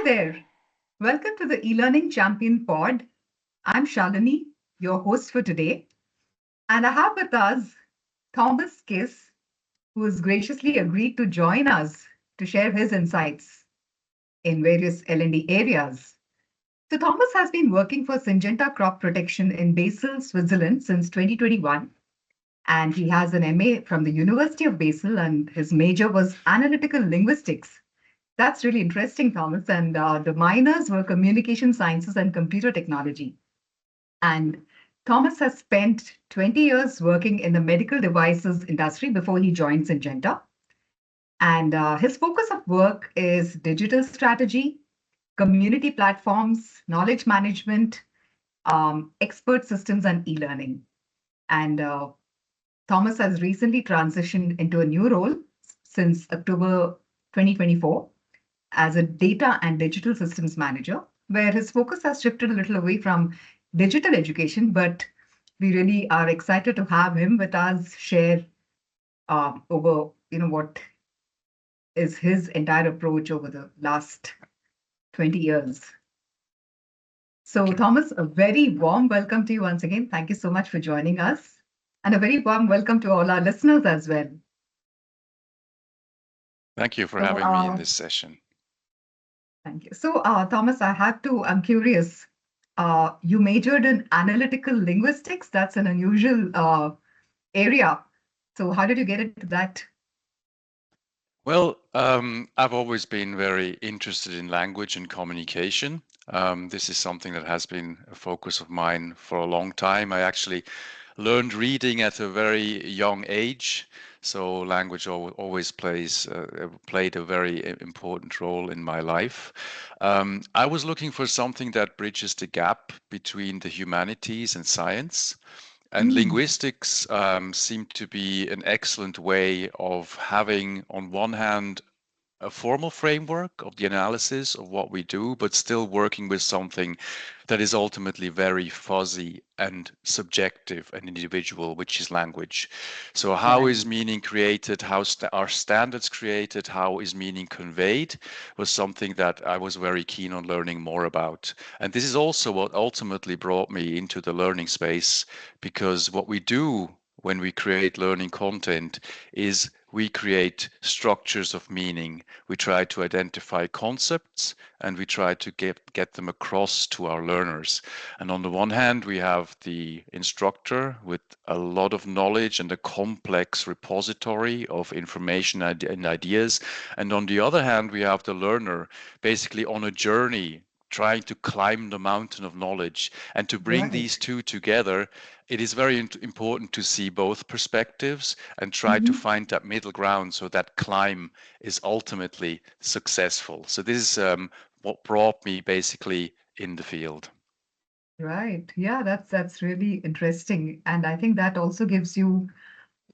there. Welcome to the eLearning Champion Pod. I'm Shalini, your host for today. And I have with us Thomas Kiss, who has graciously agreed to join us to share his insights in various L&D areas. So Thomas has been working for Syngenta Crop Protection in Basel, Switzerland since 2021. And he has an MA from the University of Basel, and his major was analytical linguistics. That's really interesting, Thomas. And the minors were communication sciences and computer technology. And Thomas has spent 20 years working in the medical devices industry before he joined Syngenta. And his focus of work is digital strategy, community platforms, knowledge management, expert systems, and e-learning. And Thomas has recently transitioned into a new role since October 2024 as a data and digital systems manager, where his focus has shifted a little away from digital education, but we really are excited to have him with us share over what is his entire approach over the last 20 years. So Thomas, a very warm welcome to you once again. Thank you so much for joining us. And a very warm welcome to all our listeners as well. Thank you for having me in this session. Thank you. So Thomas, I'm curious. You majored in analytical linguistics. That's an unusual area. So how did you get into that? Well, I've always been very interested in language and communication. This is something that has been a focus of mine for a long time. I actually learned reading at a very young age. So language always played a very important role in my life. I was looking for something that bridges the gap between the humanities and science. And linguistics seemed to be an excellent way of having, on one hand, a formal framework of the analysis of what we do, but still working with something that is ultimately very fuzzy and subjective and individual, which is language. So how is meaning created? How are standards created? How is meaning conveyed? Was something that I was very keen on learning more about. And this is also what ultimately brought me into the learning space, because what we do when we create learning content is we create structures of meaning. We try to identify concepts and we try to get them across to our learners. And on the one hand, we have the instructor with a lot of knowledge and a complex repository of information and ideas. And on the other hand, we have the learner basically on a journey trying to climb the mountain of knowledge. And to bring these two together, it is very important to see both perspectives and try to find that middle ground so that climb is ultimately successful. So this is what brought me basically in the field. Right. Yeah, that's really interesting. And I think that also gives you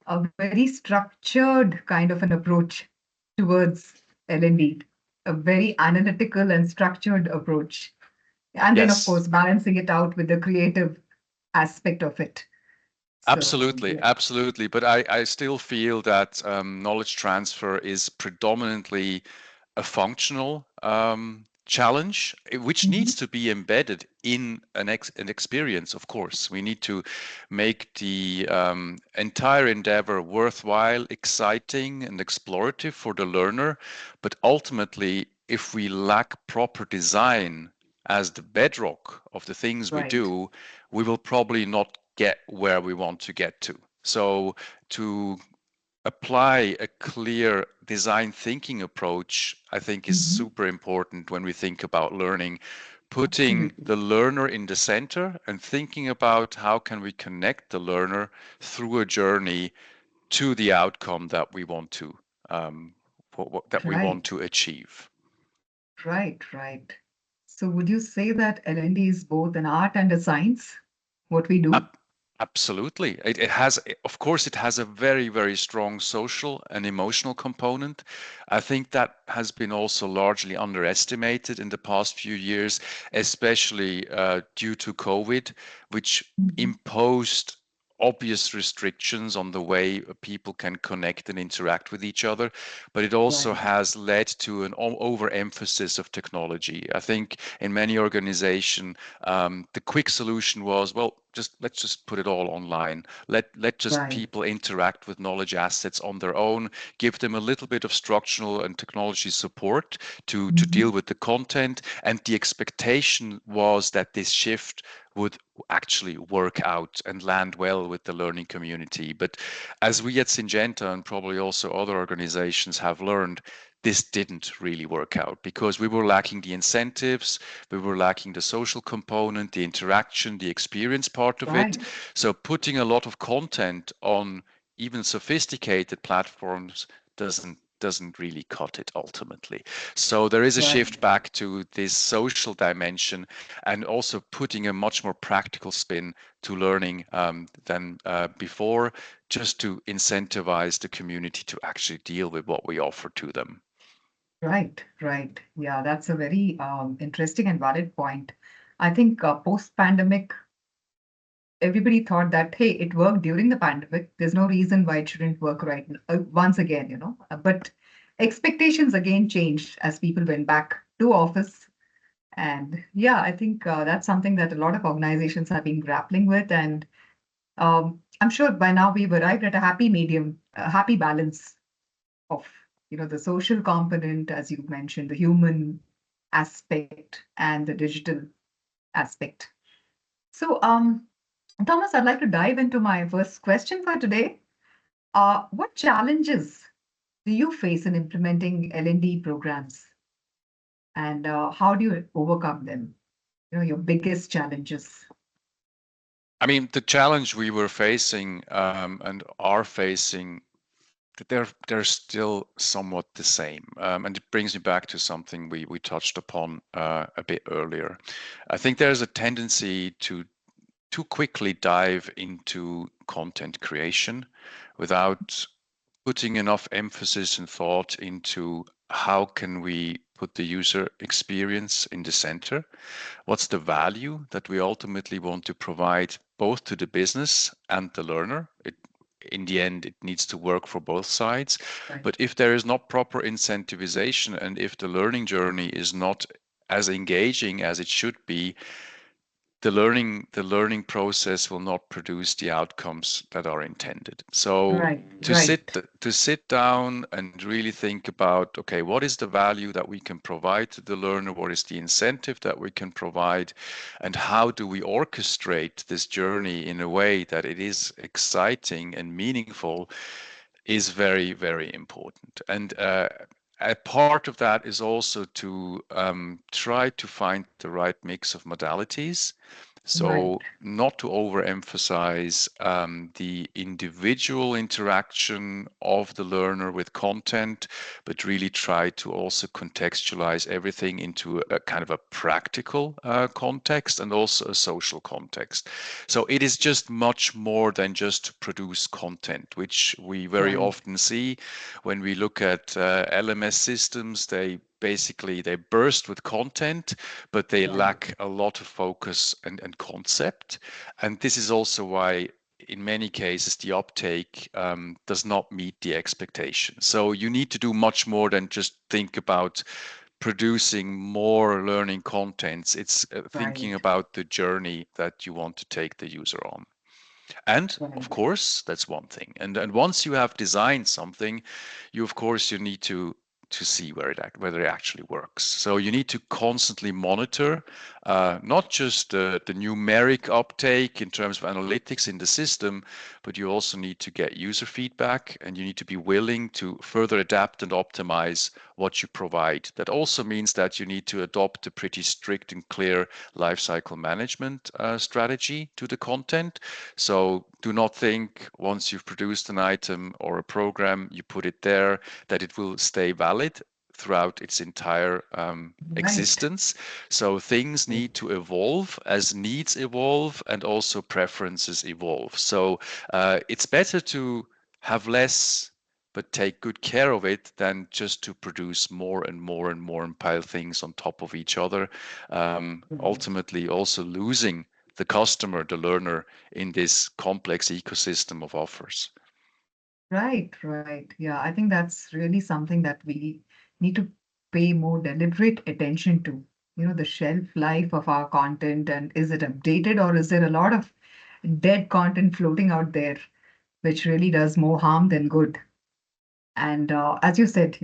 a very structured kind of an approach towards L&D, a very analytical and structured approach. And then, of course, balancing it out with the creative aspect of it. Absolutely. But I still feel that knowledge transfer is predominantly a functional challenge, which needs to be embedded in an experience, of course. We need to make the entire endeavor worthwhile, exciting, and explorative for the learner. But ultimately, if we lack proper design as the bedrock of the things we do, we will probably not get where we want to get to. So to apply a clear design thinking approach, I think is super important when we think about learning, putting the learner in the center and thinking about how can we connect the learner through a journey to the outcome that we want to we want to achieve. Right. So would you say that L&D is both an art and a science, what we do? Absolutely. It has, of course, it has a very, very strong social and emotional component. I think that has been also largely underestimated in the past few years, especially due to COVID, which imposed obvious restrictions on the way people can connect and interact with each other, but it also Right. has led to an overemphasis of technology. I think in many organizations, the quick solution was, well, let's just put it all online. Let just Right. people interact with knowledge assets on their own. Give them a little bit of structural and technology support to deal Mhm. with the content. And the expectation was that this shift would actually work out and land well with the learning community. But as we at Syngenta and probably also other organizations have learned, this didn't really work out because we were lacking the incentives, we were lacking the social component, the interaction, the experience part of it. Right. So putting a lot of content on even sophisticated platforms doesn't really cut it ultimately. So there is a Right. shift back to this social dimension and also putting a much more practical spin to learning than before, just to incentivize the community to actually deal with what we offer to them. Right. Right. Yeah, that's a very interesting and valid point. I think post-pandemic, everybody thought that, hey, it worked during the pandemic. There's no reason why it shouldn't work right once again, But expectations again changed as people went back to office. And yeah, I think that's something that a lot of organizations have been grappling with. And I'm sure by now we've arrived at a happy medium, a happy balance of, the social component, as you mentioned, the human aspect and the digital aspect. So, Thomas, I'd like to dive into my first question for today. What challenges do you face in implementing L&D programs, and how do you overcome them? Your biggest challenges. I mean, the challenge we were facing and are facing, they're still somewhat the same. And it brings me back to something we touched upon a bit earlier. I think there's a tendency to too quickly dive into content creation without putting enough emphasis and thought into how can we put the user experience in the center. What's the value that we ultimately want to provide both to the business and the learner? In the end, it needs to work for both sides. Right. But if there is not proper incentivization and if the learning journey is not as engaging as it should be, the learning process will not produce the outcomes that are intended. So Right. to sit Right. to sit down and really think about, okay, what is the value that we can provide to the learner? What is the incentive that we can provide? And how do we orchestrate this journey in a way that it is exciting and meaningful is very, very important. And a part of that is also to try to find the right mix of modalities. Right. So, not to overemphasize the individual interaction of the learner with content, but really try to also contextualize everything into a kind of a practical context and also a social context. So, it is just much more than just to produce content, which we very Right. often see when we look at LMS systems. They burst with content, but they Right. lack a lot of focus and concept. And this is also why in many cases the uptake does not meet the expectation. So you need to do much more than just think about producing more learning contents. It's thinking Right. about the journey that you want to take the user on. And of Right. course, that's one thing. And once you have designed something, you need to see whether it actually works. So you need to constantly monitor not just the numeric uptake in terms of analytics in the system, but you also need to get user feedback and you need to be willing to further adapt and optimize what you provide. That also means that you need to adopt a pretty strict and clear lifecycle management strategy to the content. So do not think once you've produced an item or a program, you put it there, that it will stay valid throughout its entire Right. existence. So things need to evolve as needs evolve and also preferences evolve. So it's better to have less but take good care of it than just to produce more and more and more and pile things on top of each other. Right. Ultimately, also losing the customer, the learner, in this complex ecosystem of offers. Right, right. Yeah, I think that's really something that we need to pay more deliberate attention to. The shelf life of our content, and is it updated, or is there a lot of dead content floating out there, which really does more harm than good? And as you said,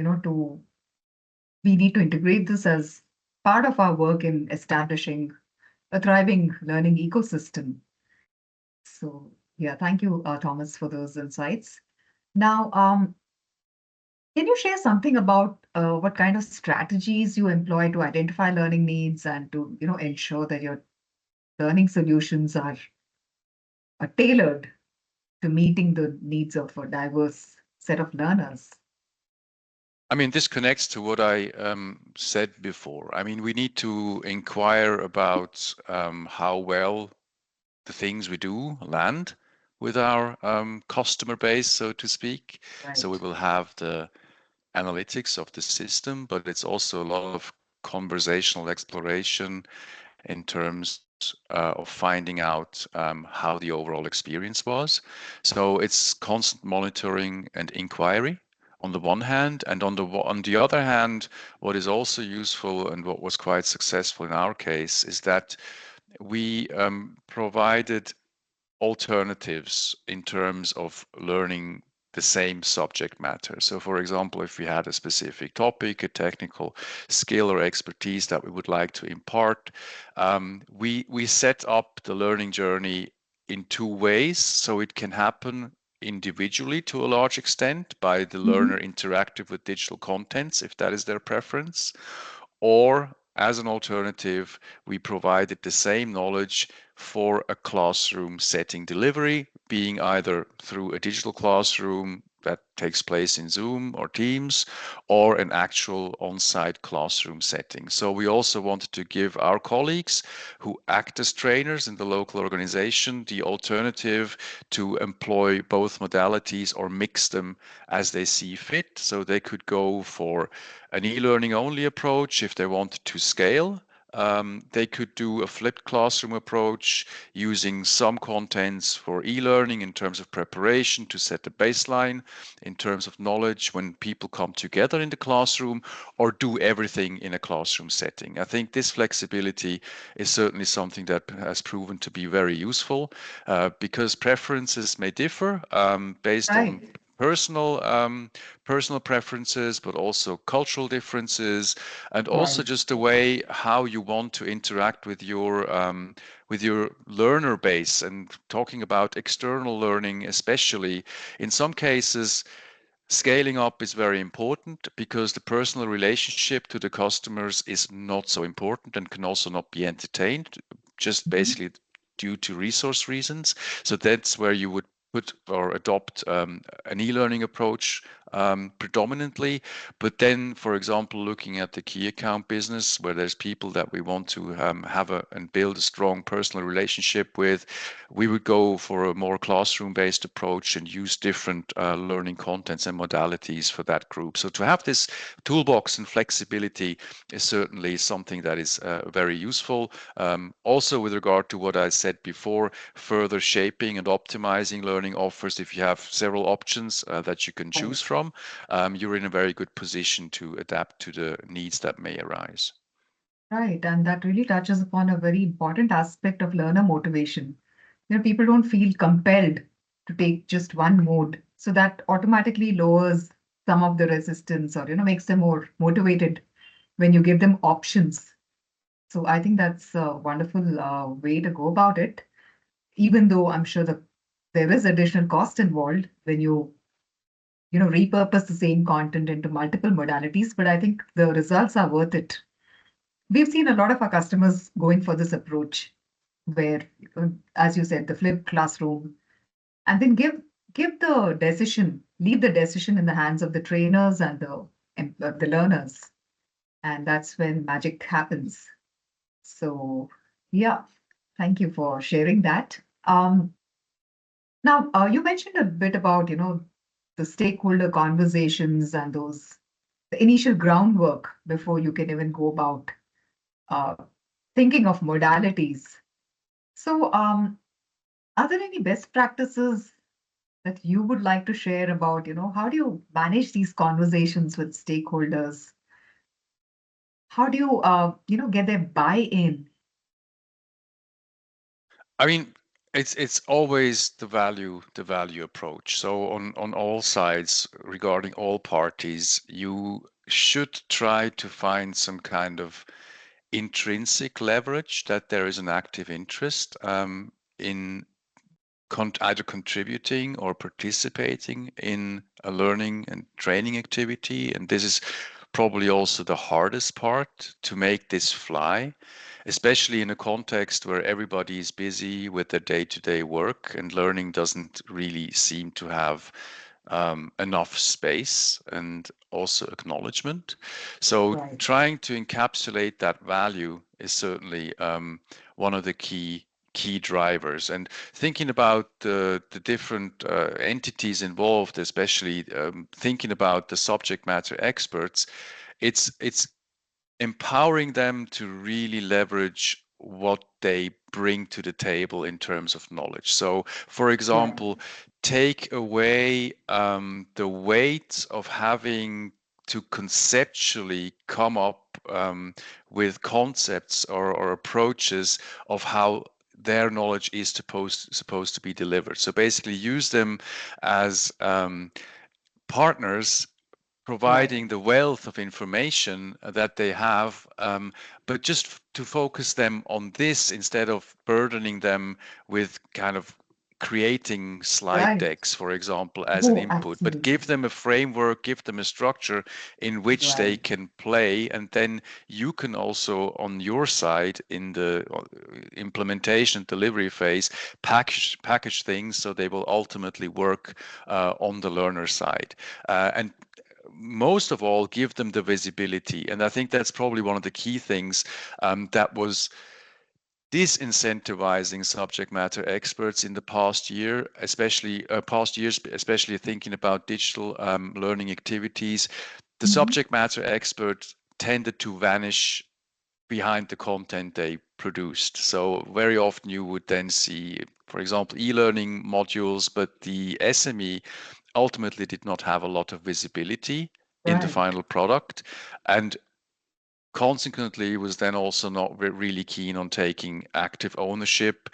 we need to integrate this as part of our work in establishing a thriving learning ecosystem. So, yeah, thank you, Thomas, for those insights. Now, can you share something about what kind of strategies you employ to identify learning needs and to, ensure that your learning solutions are tailored to meeting the needs of a diverse set of learners? I mean, this connects to what I said before. I mean, we need to inquire about how well the things we do land with our customer base, so to speak. So we Right. will have the analytics of the system, but it's also a lot of conversational exploration in terms of finding out how the overall experience was. So it's constant monitoring and inquiry on the one hand, and on the other hand, what is also useful and what was quite successful in our case is that we provided alternatives in terms of learning the same subject matter. So, for example, if we had a specific topic, a technical skill or expertise that we would like to impart, we set up the learning journey in two ways. So it can happen individually to a large extent by the Mhm. learner interactive with digital contents, if that is their preference, or as an alternative, we provided the same knowledge for a classroom setting delivery, being either through a digital classroom that takes place in Zoom or Teams, or an actual on-site classroom setting. So we also wanted to give our colleagues who act as trainers in the local organization the alternative to employ both modalities or mix them as they see fit. So they could go for an e-learning only approach if they wanted to scale. They could do a flipped classroom approach using some contents for e-learning in terms of preparation to set the baseline, in terms of knowledge when people come together in the classroom, or do everything in a classroom setting. I think this flexibility is certainly something that has proven to be very useful because preferences may differ based on Right. personal personal preferences, but also cultural differences, and also Right. just the way how you want to interact with your learner base. And talking about external learning, especially in some cases, scaling up is very important because the personal relationship to the customers is not so important and can also not be entertained, just Mhm. basically due to resource reasons. So that's where you would put or adopt an e-learning approach predominantly. But then, for example, looking at the key account business, where there's people that we want to have and build a strong personal relationship with, we would go for a more classroom-based approach and use different learning contents and modalities for that group. So to have this toolbox and flexibility is certainly something that is very useful. Also, with regard to what I said before, further shaping and optimizing learning offers, if you have several options that you can choose Right. from, you're in a very good position to adapt to the needs that may arise. Right. And that really touches upon a very important aspect of learner motivation. People don't feel compelled to take just one mode. So that automatically lowers some of the resistance or, makes them more motivated when you give them options. So I think that's a wonderful way to go about it, even though I'm sure that there is additional cost involved when repurpose the same content into multiple modalities, but I think the results are worth it. We've seen a lot of our customers going for this approach where, as you said, the flipped classroom, and then leave the decision in the hands of the trainers and the learners. And that's when magic happens. So, yeah, thank you for sharing that. Now, you mentioned a bit about, the stakeholder conversations and the initial groundwork before you can even go about uh, thinking of modalities. So, are there any best practices that you would like to share about, how do you manage these conversations with stakeholders? How do you, get their buy-in? I mean, it's always the value approach. So on all sides, regarding all parties, you should try to find some kind of intrinsic leverage that there is an active interest in either contributing or participating in a learning and training activity. And this is probably also the hardest part to make this fly, especially in a context where everybody is busy with their day-to-day work and learning doesn't really seem to have enough space and also acknowledgement. So Right. trying to encapsulate that value is certainly one of the key drivers. And thinking about the different entities involved, especially thinking about the subject matter experts, it's empowering them to really leverage what they bring to the table in terms of knowledge. So, for Right. example, take away the weight of having to conceptually come up with concepts or approaches of how their knowledge is supposed to be delivered. So basically, use them as partners Right. providing the wealth of information that they have, but just to focus them on this instead of burdening them with kind of creating slide Right. decks, for example, as an Oh, input, but give absolutely. them a framework, give them a structure in which they Right. can play. And then you can also, on your side, in the implementation delivery phase, package things so they will ultimately work on the learner side. And most of all, give them the visibility. And I think that's probably one of the key things that was disincentivizing subject matter experts in the past years, especially thinking about digital learning activities. The Hmm. subject matter experts tended to vanish behind the content they produced. So very often you would then see, for example, e-learning modules, but the SME ultimately did not have a lot of visibility in the Right. final product, and consequently was then also not really keen on taking active ownership,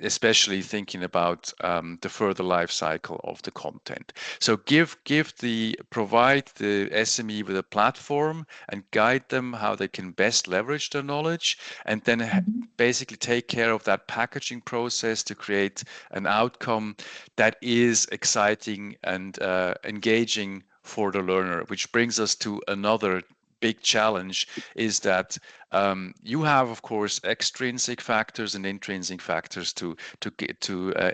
especially thinking about the further life cycle of the content. So provide the SME with a platform and guide them how they can best leverage their knowledge, and then Hmm. basically take care of that packaging process to create an outcome that is exciting and engaging for the learner. Which brings us to another big challenge, is that you have, of course, extrinsic factors and intrinsic factors to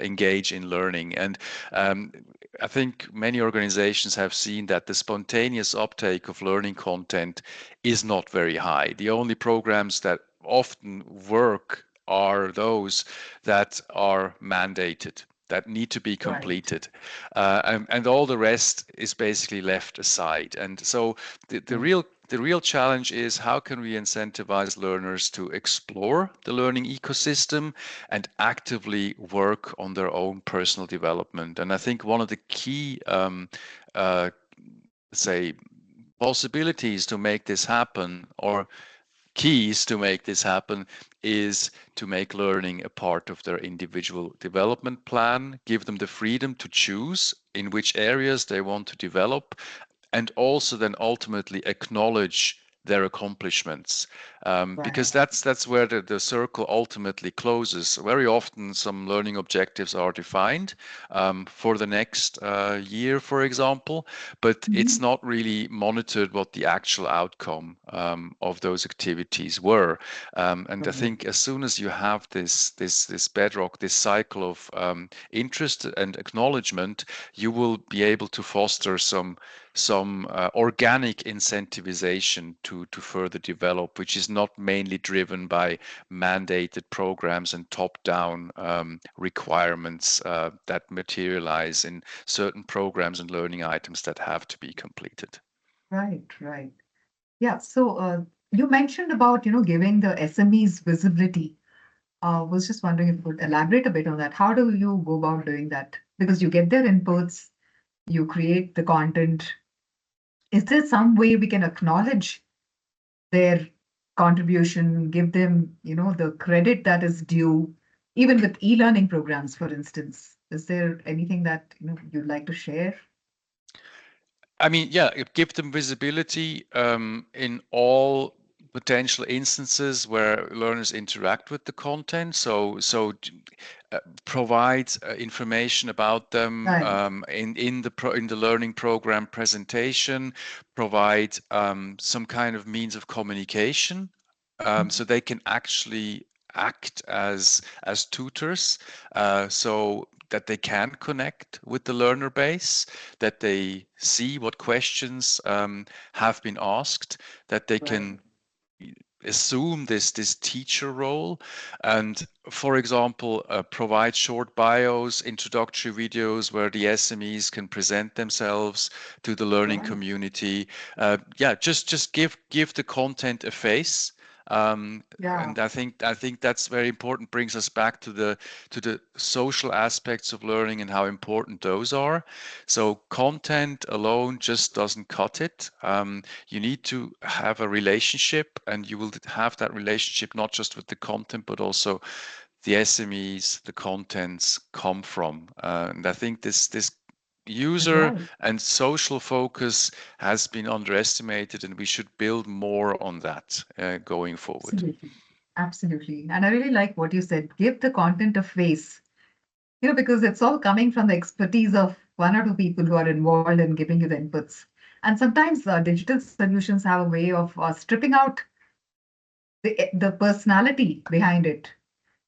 engage in learning. And um, I think many organizations have seen that the spontaneous uptake of learning content is not very high. The only programs that often work are those that are mandated, that need to be Right. completed, and all the rest is basically left aside. And so the, the Right. real the real challenge is, how can we incentivize learners to explore the learning ecosystem and actively work on their own personal development? And I think one of the key, uh, say, possibilities to make this happen, or keys to make this happen, is to make learning a part of their individual development plan, give them the freedom to choose in which areas they want to develop, and also then ultimately acknowledge their accomplishments, because Right. that's where the circle ultimately closes. Very often some learning objectives are defined for the next year, for example, but it's Hmm. not really monitored what the actual outcome of those activities were. And I Right. think as soon as you have this bedrock, this cycle of interest and acknowledgement, you will be able to foster some organic incentivization to further develop, which is not mainly driven by mandated programs and top-down requirements that materialize in certain programs and learning items that have to be completed. Right. Right. Yeah. So you mentioned about, giving the SMEs visibility. Was just wondering if you could elaborate a bit on that. How do you go about doing that? Because you get their inputs, you create the content. Is there some way we can acknowledge their contribution, give them, the credit that is due, even with e-learning programs, for instance? Is there anything that, you'd like to share? I mean, yeah, give them visibility in all potential instances where learners interact with the content. Provide information about them Right. in the learning program presentation. Provide some kind of means of communication, so they can actually act as tutors, so that they can connect with the learner base, that they see what questions have been asked, that they Right. can assume this teacher role, and for example provide short bios, introductory videos where the SMEs can present themselves to the learning Right. community. Yeah, just give the content a face. um, Yeah. and I think that's very important, brings us back to the social aspects of learning and how important those are. So content alone just doesn't cut it. You need to have a relationship, and you will have that relationship not just with the content, but also the SMEs, the contents come from. And I think this user Right. and social focus has been underestimated, and we should build more on that going forward. Absolutely. Absolutely. And I really like what you said. Give the content a face, because it's all coming from the expertise of one or two people who are involved in giving you the inputs. And sometimes digital solutions have a way of stripping out the personality behind it.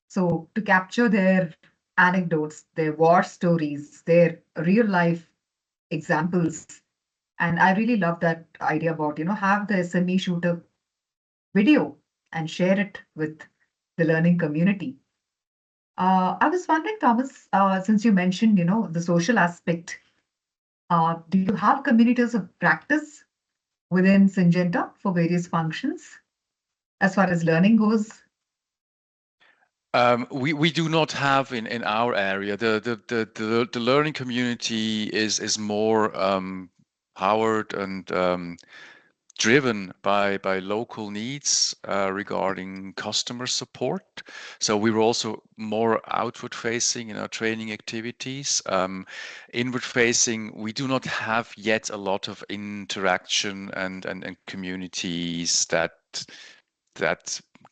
So to capture their anecdotes, their war stories, their real life examples. And I really love that idea about, have the SME shoot a video and share it with the learning community. I was wondering, Thomas, since you mentioned, the social aspect, do you have communities of practice within Syngenta for various functions as far as learning goes? We do not have in our area. The learning community is more powered and driven by local needs regarding customer support. So we were also more outward facing in our training activities. Inward facing, we do not have yet a lot of interaction and communities that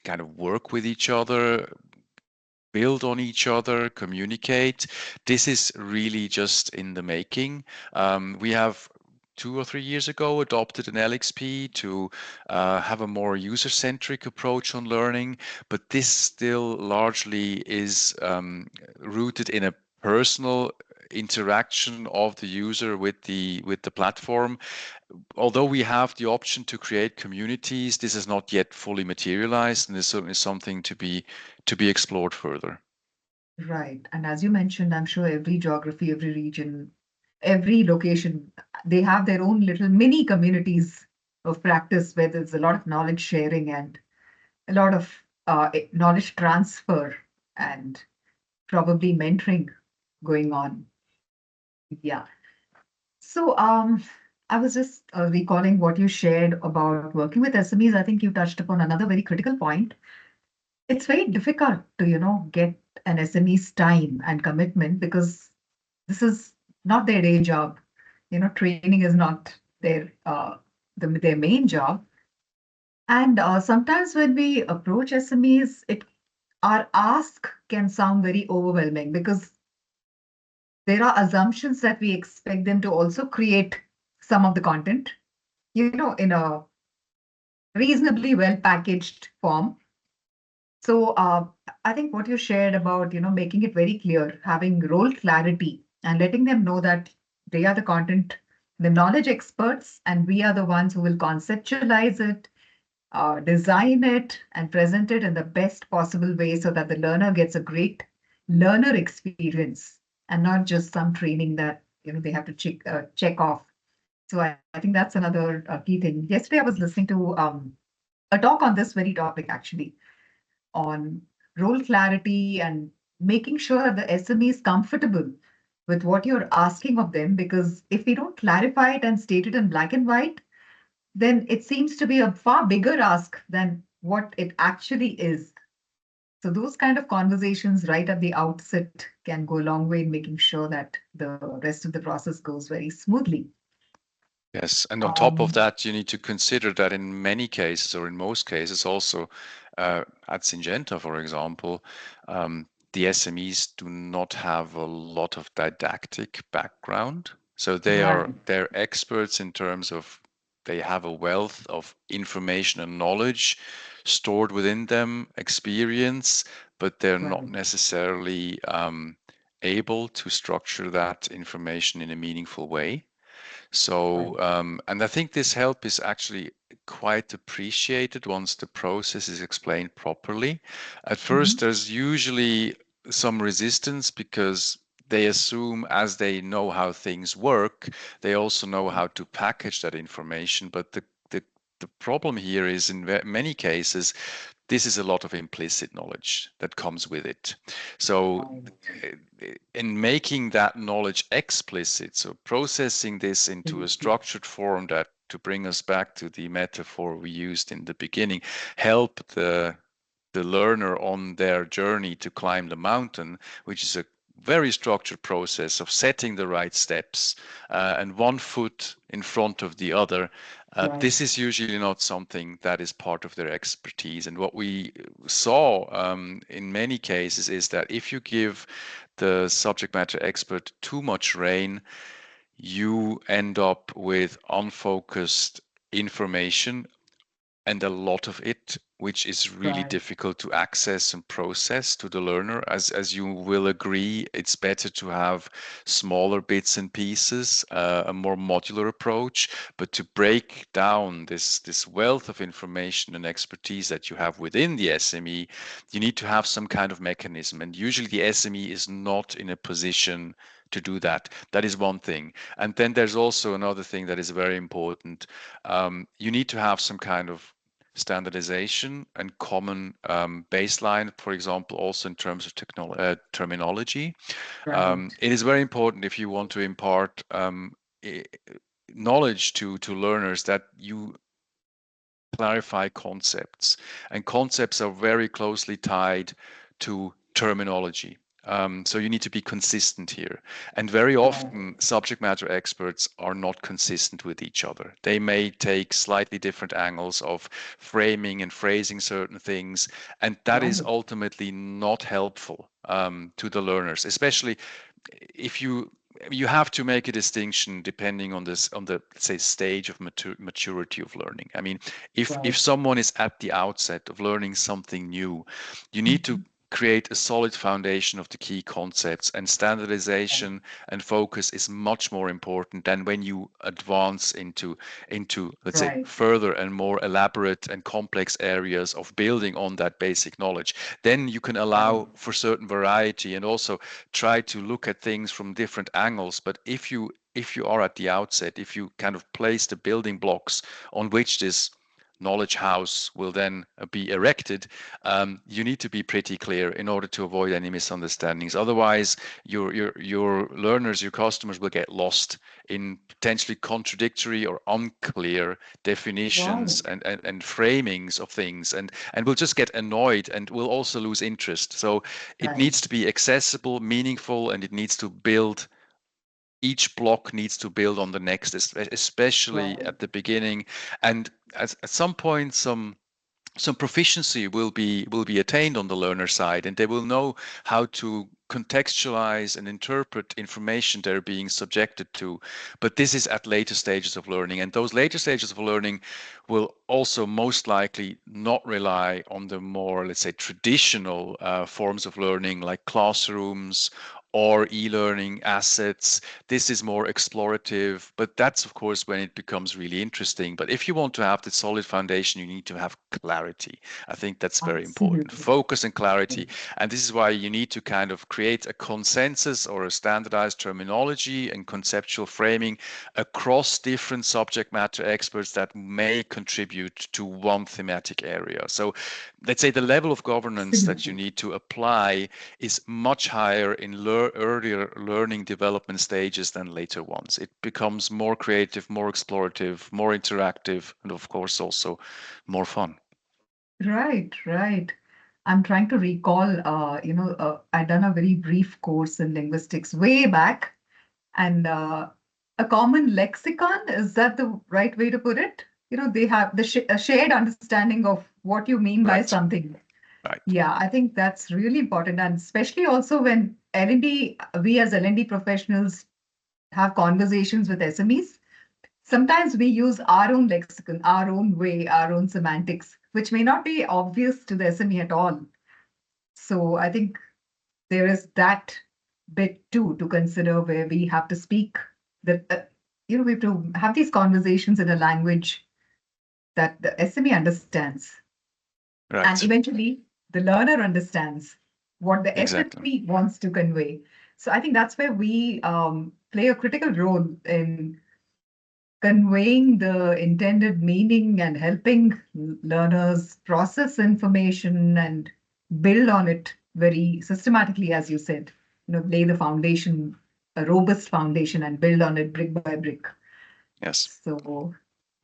kind of work with each other, build on each other, communicate. This is really just in the making. We have 2 or 3 years ago adopted an LXP to have a more user-centric approach on learning, but this still largely is rooted in a personal interaction of the user with the platform. Although we have the option to create communities, this is not yet fully materialized, and is certainly something to be explored further. Right. And as you mentioned, I'm sure every geography, every region, every location, they have their own little mini communities of practice where there's a lot of knowledge sharing and a lot of knowledge transfer and probably mentoring going on. Yeah. So I was just recalling what you shared about working with SMEs. I think you touched upon another very critical point. It's very difficult to, get an SME's time and commitment because this is not their day job. Training is not their main job. And sometimes when we approach SMEs, our ask can sound very overwhelming because there are assumptions that we expect them to also create some of the content, in a reasonably well packaged form. So I think what you shared about, making it very clear, having role clarity and letting them know that they are the content, the knowledge experts, and we are the ones who will conceptualize it, design it, and present it in the best possible way so that the learner gets a great learner experience and not just some training that they have to check off. So I think that's another key thing. Yesterday, I was listening to a talk on this very topic, actually, on role clarity and making sure that the SME is comfortable with what you're asking of them. Because if we don't clarify it and state it in black and white, then it seems to be a far bigger ask than what it actually is. So those kind of conversations right at the outset can go a long way in making sure that the rest of the process goes very smoothly. Yes, and on top of Um, that, you need to consider that in many cases, or in most cases, also at Syngenta, for example, the SMEs do not have a lot of didactic background. So right, they're experts in terms of they have a wealth of information and knowledge stored within them, experience, but they're not right, necessarily able to structure that information in a meaningful way. right. So, and I think this help is actually quite appreciated once the process is explained properly. At first, Mhm. there's usually some resistance because they assume as they know how things work, they also know how to package that information. But the problem here is in many cases, this is a lot of implicit knowledge that comes with it. So Right. in making that knowledge explicit, so processing this into a structured form that, to bring us back to the metaphor we used in the beginning, help the learner on their journey to climb the mountain, which is a very structured process of setting the right steps and one foot in front of the other. Right. This is usually not something that is part of their expertise. And what we saw in many cases is that if you give the subject matter expert too much rein, you end up with unfocused information and a lot of it, which is really Right. difficult to access and process to the learner. As you will agree, it's better to have smaller bits and pieces, a more modular approach, but to break down this wealth of information and expertise that you have within the SME, you need to have some kind of mechanism. And usually the SME is not in a position to do that. That is one thing. And then there's also another thing that is very important. You need to have some kind of standardization and common baseline, for example, also in terms of terminology. Right. It is very important if you want to impart knowledge to learners that you clarify concepts, and concepts are very closely tied to terminology. So you need to be consistent here. And very Right. often, subject matter experts are not consistent with each other. They may take slightly different angles of framing and phrasing certain things, and that is Right. ultimately not helpful to the learners, especially if you have to make a distinction depending on this on the, let's say, stage of maturity of learning. I mean, if Right. someone is at the outset of learning something new, you need to Mhm. create a solid foundation of the key concepts, and standardization and focus is much more important than when you advance into, let's say, Right. further and more elaborate and complex areas of building on that basic knowledge. Then you can Right. allow for certain variety and also try to look at things from different angles. But if you are at the outset, if you kind of place the building blocks on which this knowledge house will then be erected, you need to be pretty clear in order to avoid any misunderstandings. Otherwise, your learners, your customers will get lost in potentially contradictory or unclear definitions Right. and framings of things, and will just get annoyed and will also lose interest. So it Right. needs to be accessible, meaningful, and it needs to build, each block needs to build on the next, especially Right. at the beginning. And at some point, some proficiency will be attained on the learner side, and they will know how to contextualize and interpret information they're being subjected to. But this is at later stages of learning, and those later stages of learning will also most likely not rely on the more, let's say, traditional forms of learning like classrooms or e-learning assets. This is more explorative, but that's of course when it becomes really interesting. But if you want to have the solid foundation, you need to have clarity. I think that's very important. Absolutely. Focus and clarity. And this is why you need to kind of create a consensus or a standardized terminology and conceptual framing across different subject matter experts that may contribute to one thematic area. So let's say the level of governance that you Absolutely. need to apply is much higher in earlier learning development stages than later ones. It becomes more creative, more explorative, more interactive, and of course also more fun. Right, right. I'm trying to recall, I'd done a very brief course in linguistics way back, and a common lexicon, is that the right way to put it? They have a shared understanding of what you mean by Right, something. right, Yeah, I think that's really important. And especially also when L&D, we as L&D professionals have conversations with SMEs, sometimes we use our own lexicon, our own way, our own semantics, which may not be obvious to the SME at all. So I think there is that bit too to consider where we have to speak that, we have to have these conversations in a language that the SME understands. And right. eventually the learner understands what the Exactly. SME wants to convey. So I think that's where we play a critical role in conveying the intended meaning and helping learners process information and build on it very systematically, as you said, lay the foundation, a robust foundation, and build on it brick by brick. Yes. So,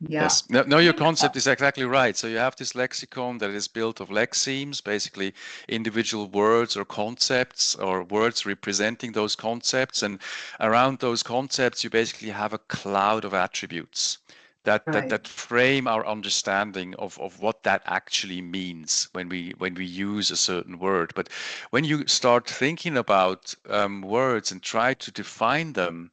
yeah, Yes. No, I your think, concept is exactly right. So you have this lexicon that is built of lexemes, basically individual words or concepts or words representing those concepts. And around those concepts, you basically have a cloud of attributes right. that frame our understanding of what that actually means when we use a certain word. But when you start thinking about words and try to define them,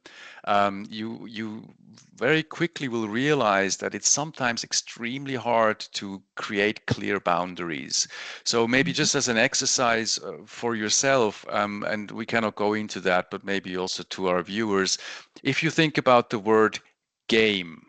you very quickly will realize that it's sometimes extremely hard to create clear boundaries. So maybe Mhm. just as an exercise for yourself, and we cannot go into that, but maybe also to our viewers, if you think about the word game,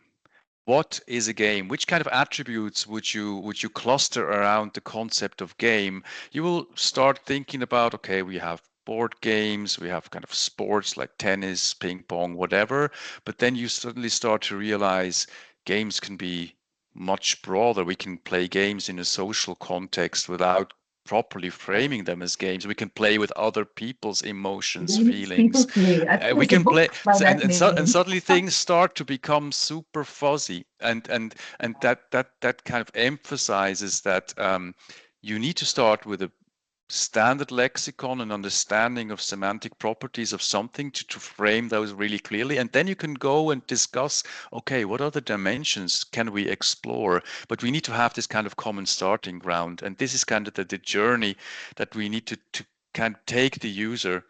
what is a game? Which kind of attributes would you cluster around the concept of game? You will start thinking about, okay, we have board games, we have kind of sports like tennis, ping pong, whatever, but then you suddenly start to realize games can be much broader. We can play games in a social context without properly Right. framing them as games. We can play with other people's emotions, Games feelings. people play. I think We there's a can play, book by that and name. suddenly things start to become super fuzzy, and that kind of emphasizes that you need to start with a standard lexicon and understanding of semantic properties of something to frame those really clearly, and then you can go and discuss, okay, what other dimensions can we explore, but we need to have this kind of common starting ground, and this is kind of the journey that we need to kind of take the user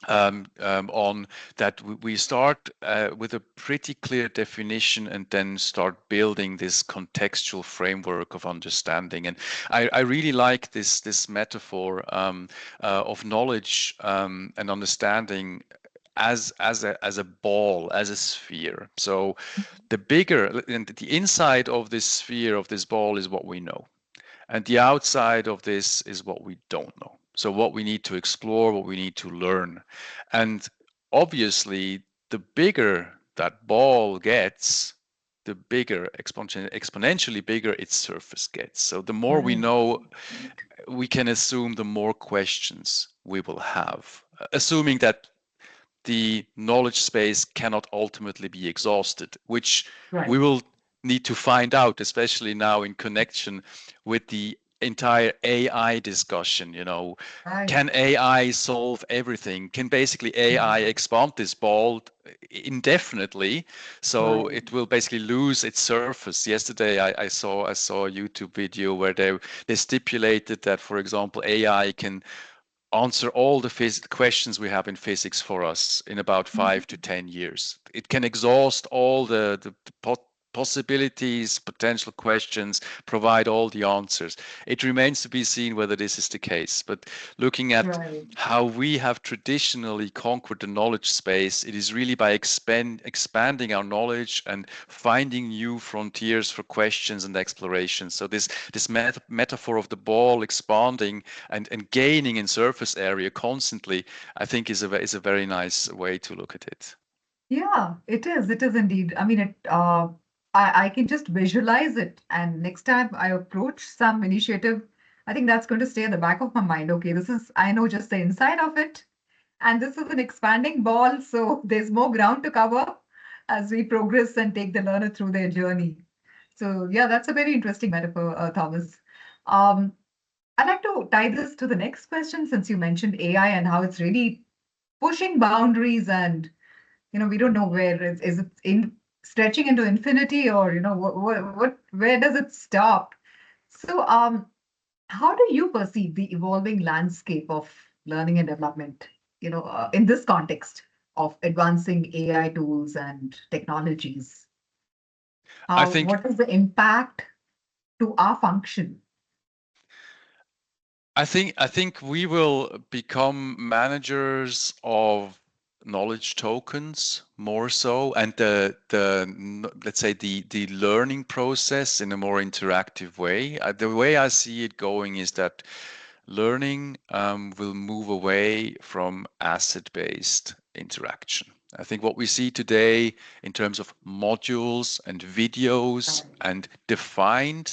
on, that we start with a pretty clear definition and then start building this contextual framework of understanding. And I really like this metaphor of knowledge and understanding as a ball, as a sphere. So the bigger and the inside of this sphere of this ball is what we know. And the outside of this is what we don't know. So, what we need to explore, what we need to learn. And obviously, the bigger that ball gets, the bigger, exponentially bigger its surface gets. So, the more we Right. know, we can assume the more questions we will have, assuming that the knowledge space cannot ultimately be exhausted, which we Right. will need to find out, especially now in connection with the entire AI discussion. Right. Can AI solve everything? Can basically AI expand this ball indefinitely? So Right. it will basically lose its surface. Yesterday, I saw a YouTube video where they stipulated that, for example, AI can answer all the questions we have in physics for us in about Mhm. 5 to 10 years. It can exhaust all the possibilities, potential questions, provide all the answers. It remains to be seen whether this is the case. But looking at Right. how we have traditionally conquered the knowledge space, it is really by expanding our knowledge and finding new frontiers for questions and exploration. So this metaphor of the ball expanding and gaining in surface area constantly, I think is a very nice way to look at it. Yeah, it is. It is indeed. I mean, I can just visualize it. And next time I approach some initiative, I think that's going to stay at the back of my mind. Okay, I know just the inside of it. And this is an expanding ball. So there's more ground to cover as we progress and take the learner through their journey. So yeah, that's a very interesting metaphor, Thomas. Um, I'd like to tie this to the next question since you mentioned AI and how it's really pushing boundaries and we don't know where is it in stretching into infinity or where does it stop? So how do you perceive the evolving landscape of learning and development, in this context of advancing AI tools and technologies? I think What is the impact to our function? I think we will become managers of knowledge tokens more so, and let's say the learning process in a more interactive way. The way I see it going is that learning will move away from asset-based interaction. I think what we see today in terms of modules and videos Right. and defined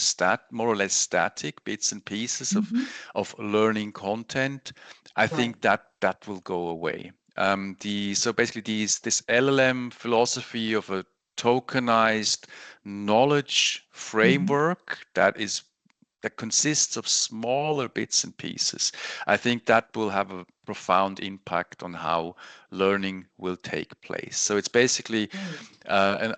more or less static bits and pieces Mhm. of learning content, I Right. think that will go away. So basically this LLM philosophy of a tokenized knowledge Mhm. framework that consists of smaller bits and pieces. I think that will have a profound impact on how learning will take place. So it's basically Right. a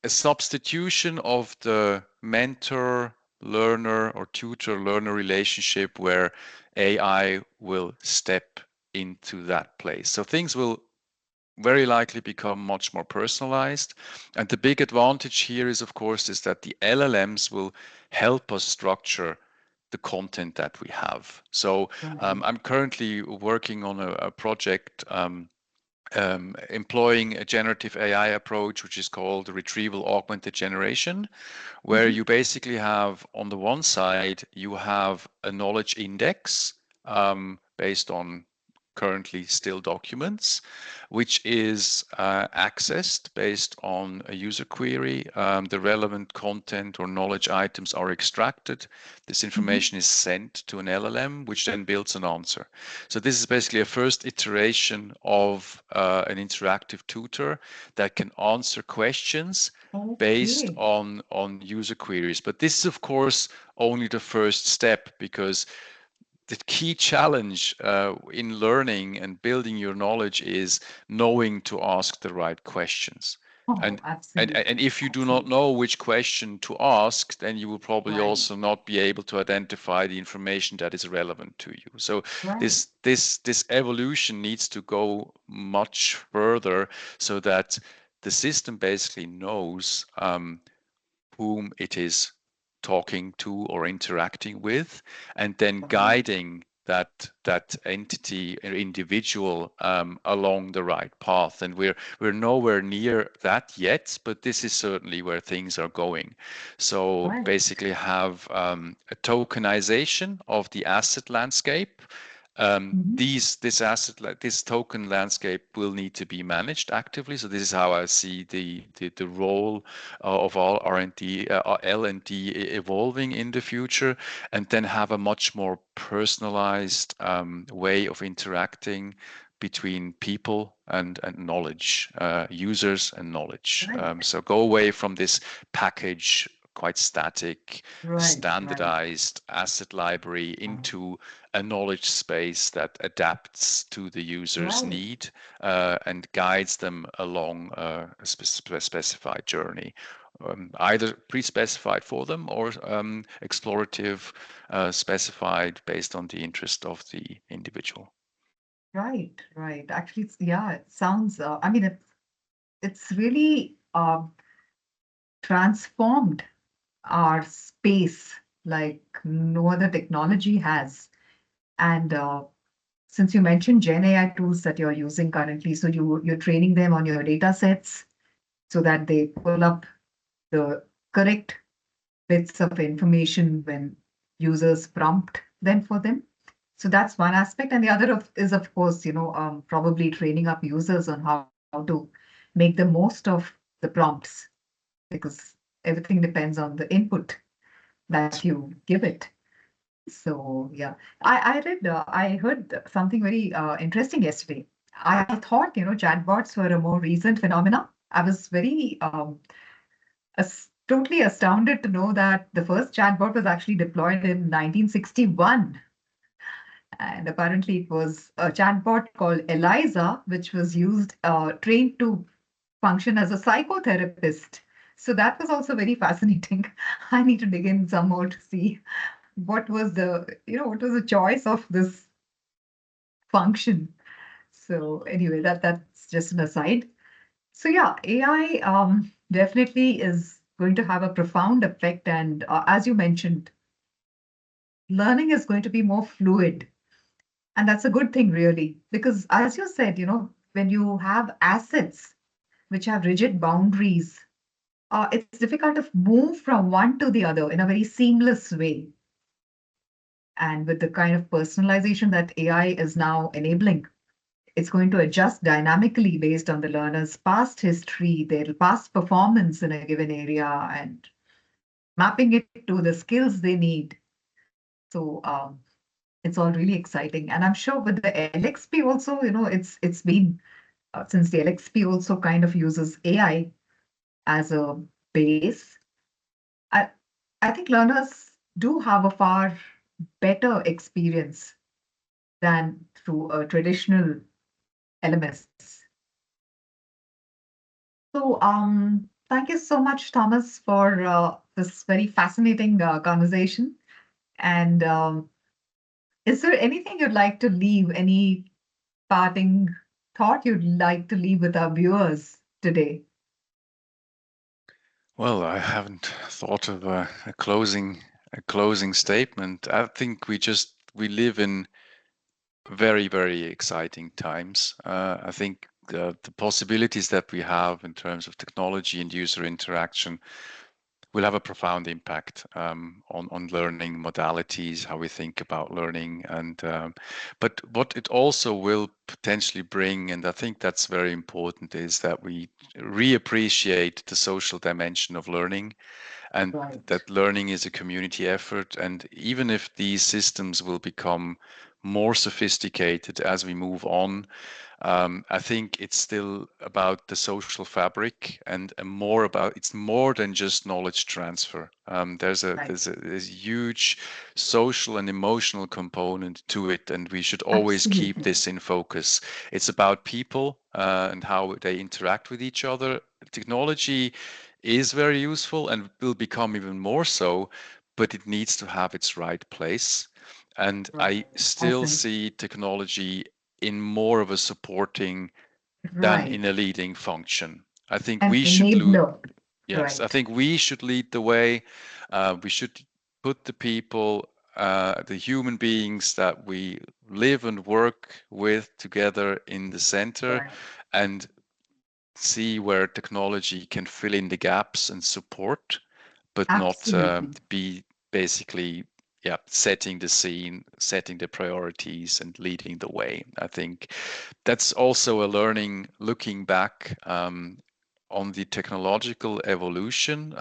substitution of the mentor learner or tutor learner relationship where AI will step into that place. So things will very likely become much more personalized. And the big advantage here is, of course, is that the LLMs will help us structure the content that we have. So Right. I'm currently working on a project employing a generative AI approach, which is called retrieval augmented generation, where Mhm. you basically have on the one side, you have a knowledge index based on currently still documents, which is accessed based on a user query. The relevant content or knowledge items are extracted. This Mhm. information is sent to an LLM, which then builds an answer. So this is basically a first iteration of an interactive tutor that can answer questions based Okay. on user queries. But this is, of course, only the first step because the key challenge in learning and building your knowledge is knowing to ask the right questions. Oh, And and absolutely. if you do not Absolutely. know which question to ask, then you will probably Right. also not be able to identify the information that is relevant to you. So Right. this evolution needs to go much further so that the system basically knows whom it is talking to or interacting with, and then Right. guiding that entity or individual along the right path. And we're nowhere near that yet, but this is certainly where things are going. So Right. basically have a tokenization of the asset landscape. Mhm. This token landscape will need to be managed actively. So this is how I see the role of all R&D, L&D evolving in the future, and then have a much more personalized way of interacting between people and knowledge, users and knowledge. Right. So go away from this package, quite static, Right. Right. standardized asset library Right. into a knowledge space that adapts to the user's Right. need and guides them along a specified journey, either pre-specified for them or explorative, specified based on the interest of the individual. Right. Right. Actually, yeah, it sounds, I mean, it's really transformed our space like no other technology has. And since you mentioned Gen AI tools that you're using currently, so you're training them on your data sets so that they pull up the correct bits of information when users prompt them for them. So that's one aspect. And the other is, of course, probably training up users on how to make the most of the prompts, because everything depends on the input that you give it. So yeah, I heard something very interesting yesterday. I thought, chatbots were a more recent phenomena. I was very totally astounded to know that the first chatbot was actually deployed in 1961. And apparently it was a chatbot called Eliza, which was trained to function as a psychotherapist. So that was also very fascinating. I need to dig in some more to see what was the choice of this function. So anyway, that's just an aside. So yeah, AI definitely is going to have a profound effect, and as you mentioned, learning is going to be more fluid, and that's a good thing, really, because as you said, when you have assets which have rigid boundaries, it's difficult to move from one to the other in a very seamless way. And with the kind of personalization that AI is now enabling, it's going to adjust dynamically based on the learner's past history, their past performance in a given area, and mapping it to the skills they need. So it's all really exciting. And I'm sure with the LXP also, it's been since the LXP also kind of uses AI as a base. I I think learners do have a far better experience than through a traditional LMS. So, thank you so much, Thomas, for this very fascinating conversation. And is there anything you'd like to leave, any parting thought you'd like to leave with our viewers today? Well, I haven't thought of a closing statement. I think we live in very, very exciting times. I think the possibilities that we have in terms of technology and user interaction will have a profound impact on learning modalities, how we think about learning, and but what it also will potentially bring, and I think that's very important, is that we reappreciate the social dimension of learning, and Right. that learning is a community effort. And even if these systems will become more sophisticated as we move on, I think it's still about the social fabric, and it's more than just knowledge transfer. There's a Right. there's a there's a huge social and emotional component to it, and we should always keep Absolutely. this in focus. It's about people and how they interact with each other. Technology is very useful and will become even more so, but it needs to have its right place. And I Right. still Awesome. see technology in more of a supporting than in a Right. leading function. I think An we should enabler. yes, I Right. think we should lead the way. We should put the people, the human beings that we live and work with together in the center, Right. and see where technology can fill in the gaps and support, but not Absolutely. be basically, yeah, setting the scene, setting the priorities, and leading the way. I think that's also a learning looking back on the technological evolution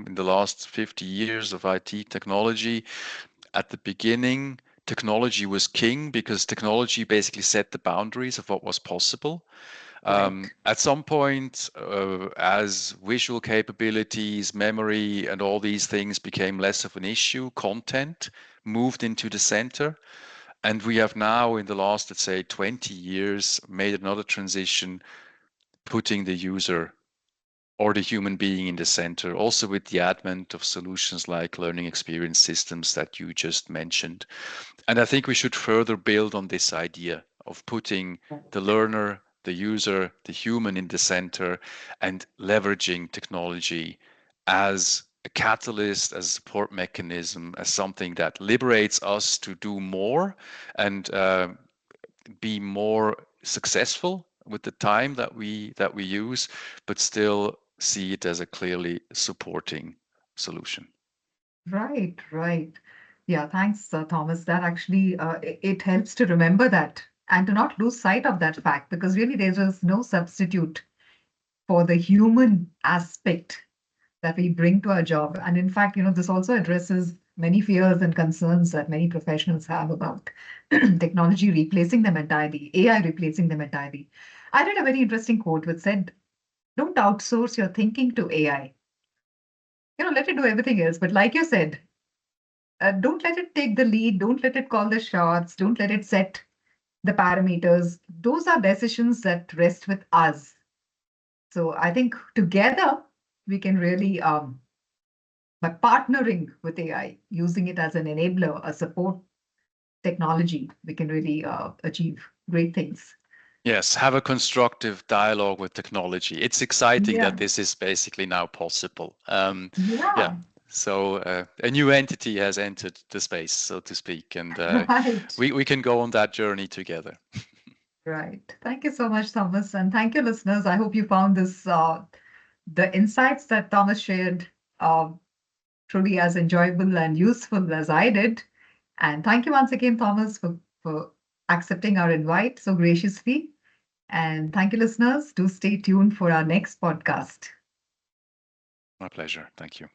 in the last 50 years of IT technology. At the beginning, technology was king because technology basically set the boundaries of what was possible. Right. At some point, as visual capabilities, memory, and all these things became less of an issue, content moved into the center. And we have now, in the last, let's say, 20 years, made another transition, putting the user or the human being in the center, also with the advent of solutions like learning experience systems that you just mentioned. And I think we should further build on this idea of putting the learner, the user, the human in the center, and leveraging technology as a catalyst, as a support mechanism, as something that liberates us to do more and be more successful with the time that we use, but still see it as a clearly supporting solution. Right, right. Yeah, thanks, Thomas. That actually it helps to remember that and to not lose sight of that fact because really there is no substitute for the human aspect that we bring to our job. And in fact, this also addresses many fears and concerns that many professionals have about technology replacing them entirely, AI replacing them entirely. I read a very interesting quote which said, "Don't outsource your thinking to AI. Let it do everything else. But like you said, don't let it take the lead. Don't let it call the shots. Don't let it set the parameters. Those are decisions that rest with us." So I think together we can really, by partnering with AI, using it as an enabler, a support technology, we can really achieve great things. Yes, have a constructive dialogue with technology. It's exciting that Yeah, this is basically now possible. Yeah, yeah, so a new entity has entered the space, so to speak, and right, we can go on that journey together. right. Thank you so much, Thomas, and thank you, listeners. I hope you found this the insights that Thomas shared uh, truly as enjoyable and useful as I did. And thank you once again, Thomas, for accepting our invite so graciously. And thank you, listeners. Do stay tuned for our next podcast. My pleasure. Thank you.